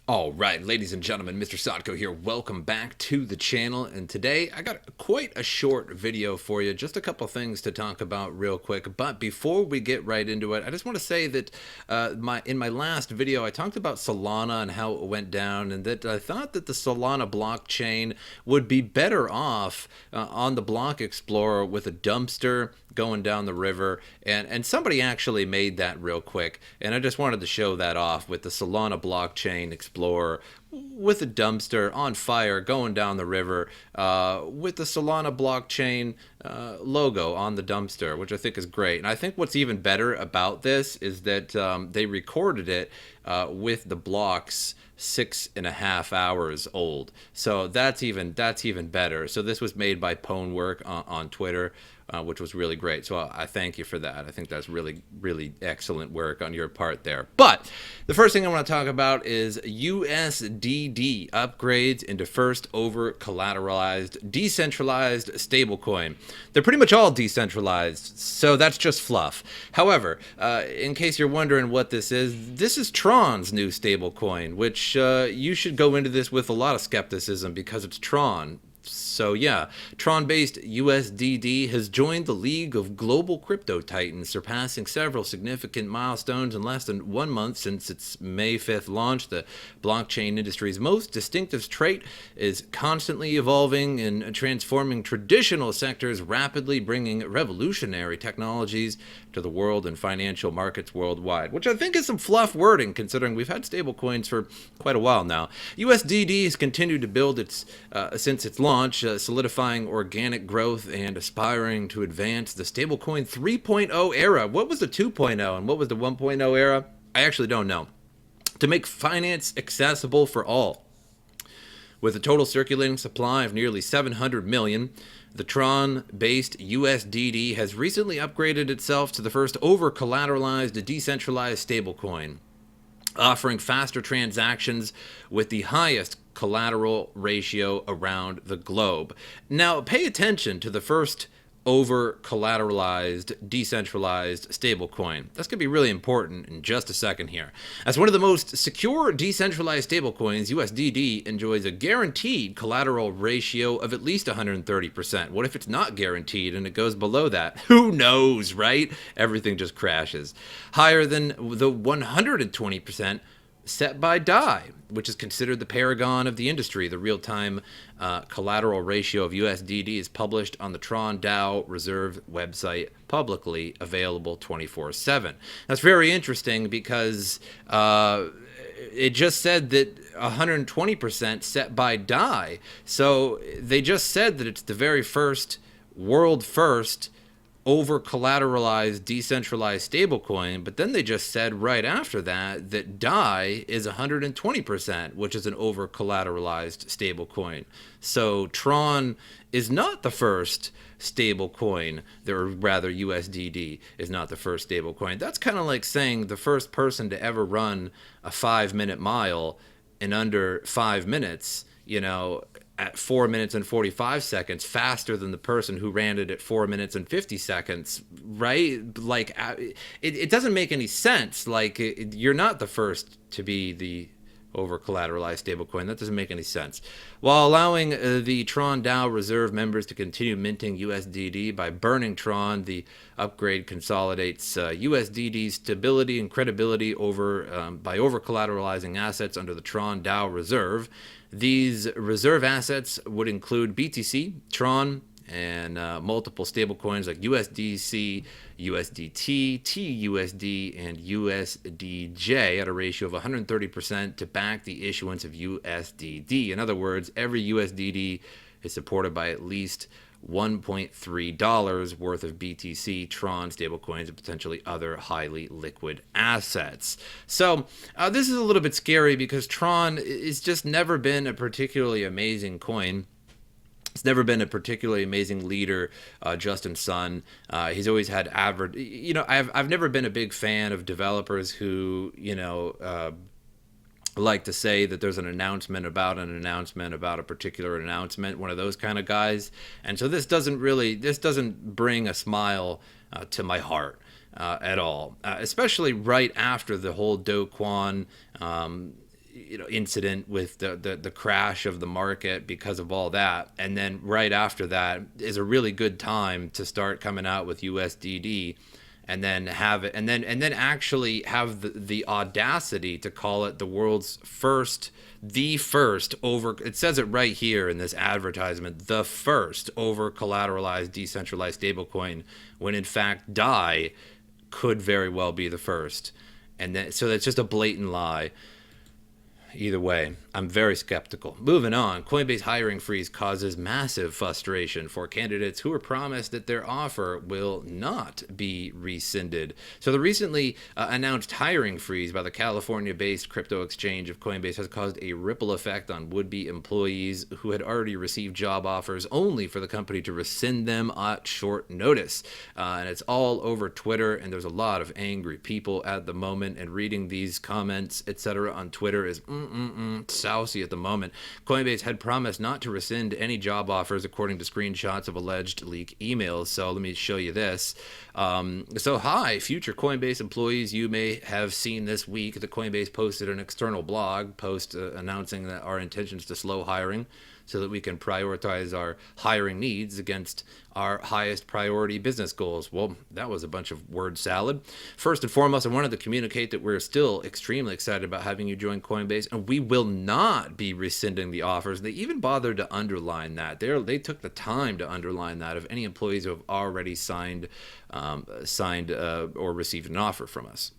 All right, ladies and gentlemen, MrSotko here. Welcome back to the channel. And today I got quite a short video for you. Just a couple things to talk about real quick. But before we get right into it, I just want to say that in my last video, I talked about Solana and how it went down, and that I thought that the Solana blockchain would be better off on the Block Explorer with a dumpster going down the river, and somebody actually made that real quick, and I just wanted to show that off with the Solana blockchain explorer with a dumpster on fire going down the river with the Solana blockchain logo on the dumpster, which I think is great. And I think what's even better about this is that they recorded it with the blocks 6.5 hours old. So that's even better. So this was made by Ponework on Twitter, which was really great. So I thank you for that. I think that's really excellent work on your part there. But the first thing I want to talk about is USDD upgrades into first over collateralized decentralized stablecoin. They're pretty much all decentralized, so that's just fluff. However, in case you're wondering what this is Tron's new stablecoin, which you should go into this with a lot of skepticism because it's Tron. So yeah, Tron-based USDD has joined the league of global crypto titans, surpassing several significant milestones in less than 1 month since its May 5th launch. The blockchain industry's most distinctive trait is constantly evolving and transforming traditional sectors, rapidly bringing revolutionary technologies to the world and financial markets worldwide, which I think is some fluff wording considering we've had stablecoins for quite a while now. USDD has continued to build since its launch, solidifying organic growth and aspiring to advance the stablecoin 3.0 era. What was the 2.0 and what was the 1.0 era? I actually don't know. To make finance accessible for all. With a total circulating supply of nearly 700 million, the Tron-based USDD has recently upgraded itself to the first over-collateralized decentralized stablecoin, offering faster transactions with the highest collateral ratio around the globe. Now, pay attention to the first over collateralized decentralized stablecoin. That's going to be really important in just a second here. As one of the most secure decentralized stablecoins, USDD enjoys a guaranteed collateral ratio of at least 130%. What if it's not guaranteed and it goes below that? Who knows, right? Everything just crashes. Higher than the 120% set by DAI, which is considered the paragon of the industry. The real-time collateral ratio of USDD is published on the Tron DAO Reserve website, publicly available 24/7. That's very interesting because it just said that 120% set by DAI. So they just said that it's the very first, world first, over collateralized decentralized stablecoin, but then they just said right after that that DAI is 120%, which is an over collateralized stablecoin. So Tron is not the first stablecoin, or rather USDD is not the first stablecoin. That's kind of like saying the first person to ever run a 5-minute mile in under 5 minutes, at 4 minutes and 45 seconds, faster than the person who ran it at 4 minutes and 50 seconds, right? Like, it doesn't make any sense. Like, you're not the first to be the over collateralized stablecoin. That doesn't make any sense. While allowing the Tron DAO Reserve members to continue minting USDD by burning Tron, the upgrade consolidates USDD's stability and credibility by over collateralizing assets under the Tron DAO Reserve. These reserve assets would include BTC, Tron, and multiple stablecoins like USDC, USDT, TUSD, and USDJ at a ratio of 130% to back the issuance of USDD. In other words, every USDD is supported by at least $1.3 worth of BTC, Tron, stablecoins, and potentially other highly liquid assets. So this is a little bit scary because Tron has just never been a particularly amazing coin. It's never been a particularly amazing leader, Justin Sun. He's always had average. I've never been a big fan of developers who, like to say that there's an announcement about a particular announcement, one of those kind of guys. And so this doesn't bring a smile to my heart at all, especially right after the whole Do Kwon incident with the crash of the market because of all that, and then right after that is a really good time to start coming out with USDD, and then have it, and then actually have the audacity to call it the world's first, the first over, it says it right here in this advertisement, the first over collateralized decentralized stablecoin, when in fact DAI could very well be the first. And then, so that's just a blatant lie. Either way, I'm very skeptical. Moving on, Coinbase hiring freeze causes massive frustration for candidates who were promised that their offer will not be rescinded. So the recently announced hiring freeze by the California-based crypto exchange of Coinbase has caused a ripple effect on would-be employees who had already received job offers only for the company to rescind them at short notice. And it's all over Twitter, and there's a lot of angry people at the moment, and reading these comments, etc. on Twitter is saucy at the moment. Coinbase had promised not to rescind any job offers according to screenshots of alleged leak emails. So let me show you this. So hi, future Coinbase employees. You may have seen this week that Coinbase posted an external blog post announcing that our intentions to slow hiring so that we can prioritize our hiring needs against our highest priority business goals. Well, that was a bunch of word salad. First and foremost, I wanted to communicate that we're still extremely excited about having you join Coinbase, and we will not be rescinding the offers. They even bothered to underline that. They took the time to underline that of any employees who have already signed or received an offer from us.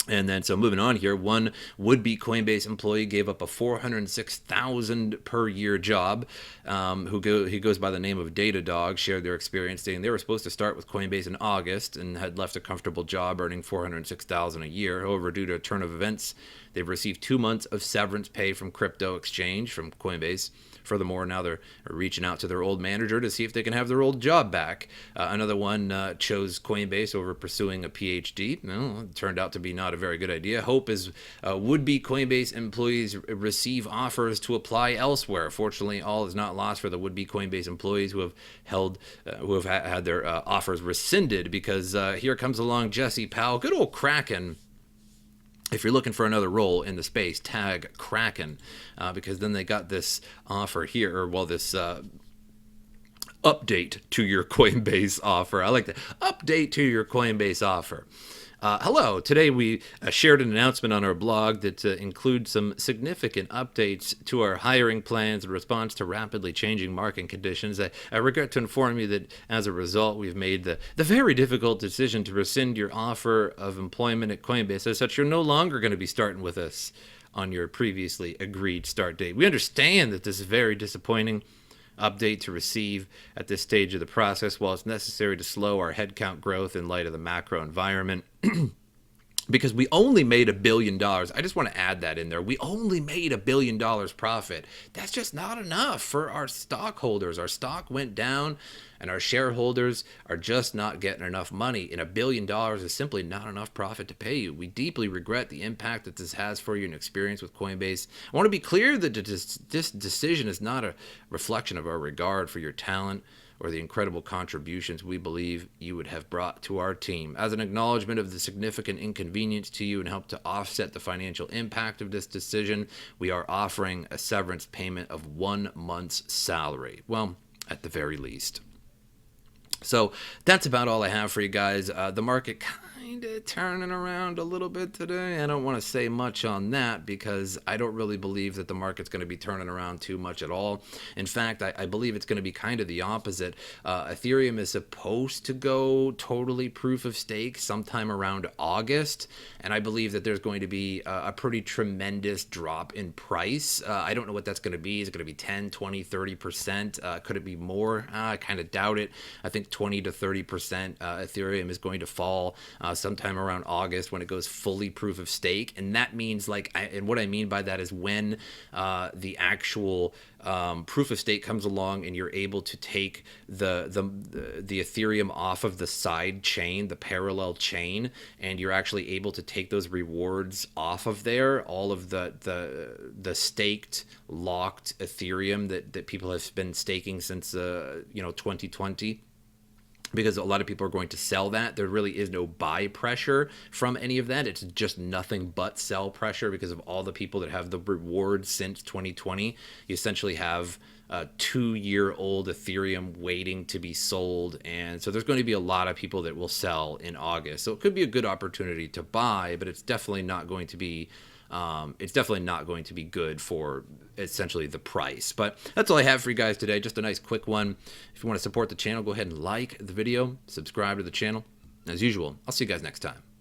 And then, so moving on here, one would-be Coinbase employee gave up a $406,000 per year job. He goes by the name of Datadog, shared their experience, saying they were supposed to start with Coinbase in August and had left a comfortable job earning $406,000 a year. However, due to a turn of events, they've received 2 months of severance pay from crypto exchange, from Coinbase. Furthermore, now they're reaching out to their old manager to see if they can have their old job back. Another one chose Coinbase over pursuing a PhD. No, it turned out to be not a very good idea. Hope is would-be Coinbase employees receive offers to apply elsewhere. Fortunately, all is not lost for the would-be Coinbase employees who have had their offers rescinded, because here comes along Jesse Powell, good old Kraken. If you're looking for another role in the space, tag Kraken, because then they got this offer here, or well, this update to your Coinbase offer. I like that. Update to your Coinbase offer. Hello, today we shared an announcement on our blog that includes some significant updates to our hiring plans in response to rapidly changing market conditions. I regret to inform you that as a result, we've made the very difficult decision to rescind your offer of employment at Coinbase. As such, you're no longer going to be starting with us on your previously agreed start date. We understand that this is very disappointing update to receive at this stage of the process, while it's necessary to slow our headcount growth in light of the macro environment. Because we only made $1 billion. I just want to add that in there. We only made $1 billion profit. That's just not enough for our stockholders. Our stock went down, and our shareholders are just not getting enough money. And $1 billion is simply not enough profit to pay you. We deeply regret the impact that this has for your experience with Coinbase. I want to be clear that this decision is not a reflection of our regard for your talent or the incredible contributions we believe you would have brought to our team. As an acknowledgement of the significant inconvenience to you and help to offset the financial impact of this decision, we are offering a severance payment of 1 month's salary. Well, at the very least. So that's about all I have for you guys. The market kind of turning around a little bit today. I don't want to say much on that because I don't really believe that the market's going to be turning around too much at all. In fact, I believe it's going to be kind of the opposite. Ethereum is supposed to go totally proof of stake sometime around August, and I believe that there's going to be a pretty tremendous drop in price. I don't know what that's going to be. Is it going to be 10, 20, 30%? Could it be more? I kind of doubt it. I think 20 to 30% Ethereum is going to fall sometime around August when it goes fully proof of stake. And that means and what I mean by that is when the actual proof of stake comes along and you're able to take the Ethereum off of the side chain, the parallel chain, and you're actually able to take those rewards off of there, all of the staked, locked Ethereum that people have been staking since 2020. because a lot of people are going to sell that. There really is no buy pressure from any of that. It's just nothing but sell pressure because of all the people that have the rewards since 2020. You essentially have a 2-year-old Ethereum waiting to be sold, and so there's going to be a lot of people that will sell in August. So it could be a good opportunity to buy, but it's definitely not going to be good for essentially the price. But that's all I have for you guys today. Just a nice quick one. If you want to support the channel, go ahead and like the video, subscribe to the channel. As usual, I'll see you guys next time.